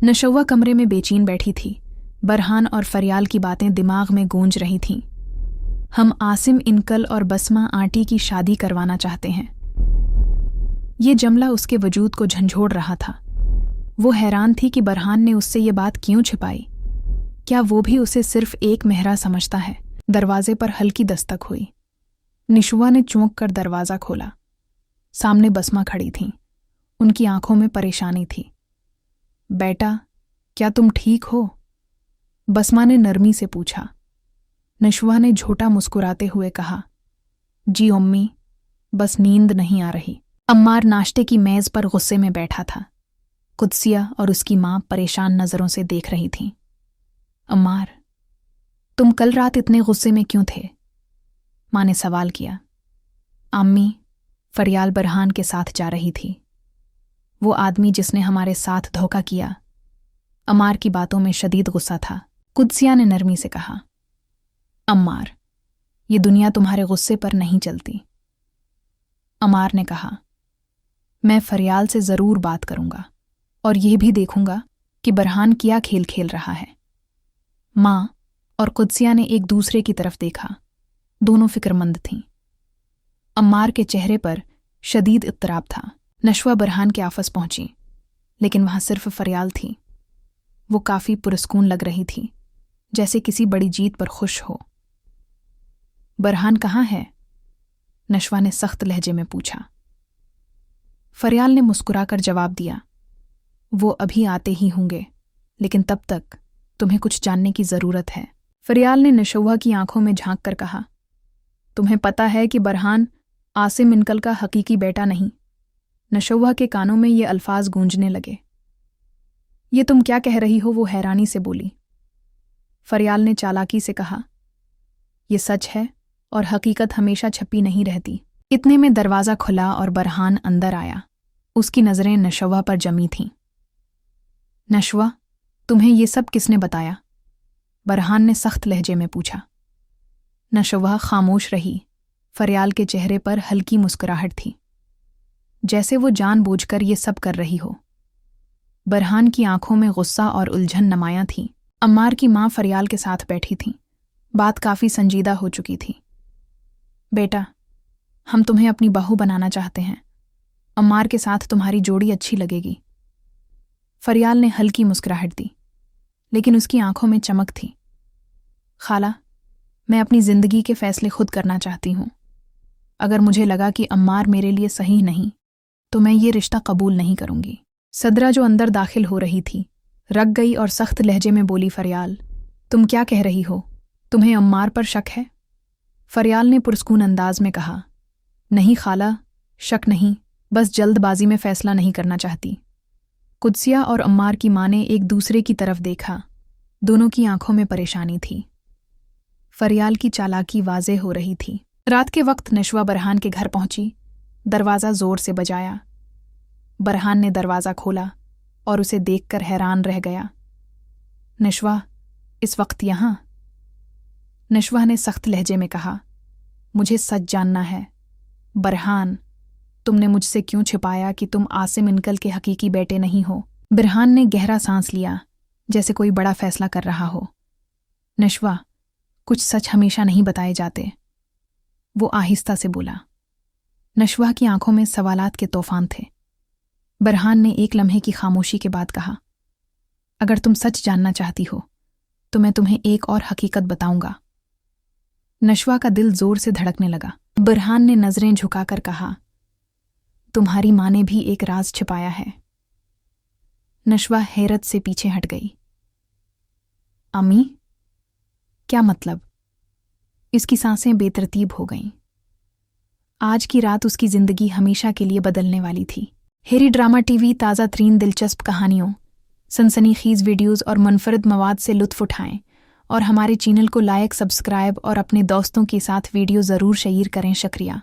नशवा कमरे में बेचैन बैठी थी। बरहान और फरियाल की बातें दिमाग में गूंज रही थीं। हम आसिम इनकल और बसमा आंटी की शादी करवाना चाहते हैं। ये जमला उसके वजूद को झंझोड़ रहा था। वो हैरान थी कि बरहान ने उससे ये बात क्यों छिपाई। क्या वो भी उसे सिर्फ एक मेहरा समझता है? दरवाजे पर हल्की दस्तक हुई। निशवा ने चौंक कर दरवाज़ा खोला। सामने बसमा खड़ी थीं। उनकी आंखों में परेशानी थी। बेटा, क्या तुम ठीक हो? बसमा ने नरमी से पूछा। नशवा ने झूठा मुस्कुराते हुए कहा, जी अम्मी, बस नींद नहीं आ रही। अम्मार नाश्ते की मेज़ पर गुस्से में बैठा था। कुदसिया और उसकी मां परेशान नज़रों से देख रही थीं। अम्मार, तुम कल रात इतने गुस्से में क्यों थे? मां ने सवाल किया। अम्मी, फरियाल बरहान के साथ जा रही थी। वो आदमी जिसने हमारे साथ धोखा किया। अम्मार की बातों में शदीद गुस्सा था। कुदसिया ने नरमी से कहा, अम्मार, ये दुनिया तुम्हारे गुस्से पर नहीं चलती। अम्मार ने कहा, मैं फरियाल से ज़रूर बात करूंगा और यह भी देखूंगा कि बरहान क्या खेल खेल रहा है। मां और कुदसिया ने एक दूसरे की तरफ देखा। दोनों फिक्रमंद थीं। अम्मार के चेहरे पर शदीद इत्तराब था। नशवा बरहान के आफस पहुंची, लेकिन वहां सिर्फ फरियाल थी। वो काफ़ी पुरस्कून लग रही थी, जैसे किसी बड़ी जीत पर खुश हो। बरहान कहाँ है? नशवा ने सख्त लहजे में पूछा। फरियाल ने मुस्कुराकर जवाब दिया, वो अभी आते ही होंगे, लेकिन तब तक तुम्हें कुछ जानने की ज़रूरत है। फरियाल ने नशवा की आंखों में झांक कर कहा, तुम्हें पता है कि बरहान आसिम इनकल का हकीकी बेटा नहीं। नशवा के कानों में ये अल्फाज गूंजने लगे। ये तुम क्या कह रही हो? वो हैरानी से बोली। फरियाल ने चालाकी से कहा, ये सच है और हकीकत हमेशा छपी नहीं रहती। इतने में दरवाज़ा खुला और बरहान अंदर आया। उसकी नज़रें नशवा पर जमी थीं। नशवा, तुम्हें ये सब किसने बताया? बरहान ने सख्त लहजे में पूछा। नशवा खामोश रही। फरियाल के चेहरे पर हल्की मुस्कुराहट थी, जैसे वो जानबूझकर ये सब कर रही हो। बरहान की आंखों में गुस्सा और उलझन नुमायां थी। अम्मार की मां फरियाल के साथ बैठी थी। बात काफ़ी संजीदा हो चुकी थी। बेटा, हम तुम्हें अपनी बहू बनाना चाहते हैं। अम्मार के साथ तुम्हारी जोड़ी अच्छी लगेगी। फरियाल ने हल्की मुस्कुराहट दी, लेकिन उसकी आंखों में चमक थी। खाला, मैं अपनी ज़िंदगी के फ़ैसले खुद करना चाहती हूँ। अगर मुझे लगा कि अम्मार मेरे लिए सही नहीं, तो मैं ये रिश्ता कबूल नहीं करूँगी। सदरा जो अंदर दाखिल हो रही थी, रग गई और सख्त लहजे में बोली, फरियाल, तुम क्या कह रही हो? तुम्हें अम्मार पर शक है? फरियाल ने पुरस्कून अंदाज में कहा, नहीं खाला, शक नहीं, बस जल्दबाजी में फ़ैसला नहीं करना चाहती। कुदसिया और अम्मार की मां ने एक दूसरे की तरफ देखा। दोनों की आंखों में परेशानी थी। फरियाल की चालाकी वाज़ेह हो रही थी। रात के वक्त नशवा बरहान के घर पहुंची। दरवाज़ा ज़ोर से बजाया। बरहान ने दरवाज़ा खोला और उसे देखकर हैरान रह गया। नशवा, इस वक्त यहाँ? नशवा ने सख्त लहजे में कहा, मुझे सच जानना है। बरहान, तुमने मुझसे क्यों छिपाया कि तुम आसिम इनकल के हकीकी बेटे नहीं हो? बरहान ने गहरा सांस लिया, जैसे कोई बड़ा फैसला कर रहा हो। नशवा, कुछ सच हमेशा नहीं बताए जाते, वो आहिस्ता से बोला। नशवा की आंखों में सवालात के तूफान थे। बरहान ने एक लम्हे की खामोशी के बाद कहा, अगर तुम सच जानना चाहती हो तो मैं तुम्हें एक और हकीकत बताऊंगा। नशवा का दिल जोर से धड़कने लगा। बरहान ने नजरें झुकाकर कहा, तुम्हारी मां ने भी एक राज छिपाया है। नशवा हैरत से पीछे हट गई। अम्मी, क्या मतलब? इसकी सांसें बेतरतीब हो गईं। आज की रात उसकी जिंदगी हमेशा के लिए बदलने वाली थी। हेरी ड्रामा टीवी ताज़ा तरीन दिलचस्प कहानियों, सनसनीखेज वीडियोज़ और मुनफरद मवाद से लुत्फ़ उठाएं और हमारे चैनल को लाइक, सब्सक्राइब और अपने दोस्तों के साथ वीडियो ज़रूर शेयर करें। शुक्रिया।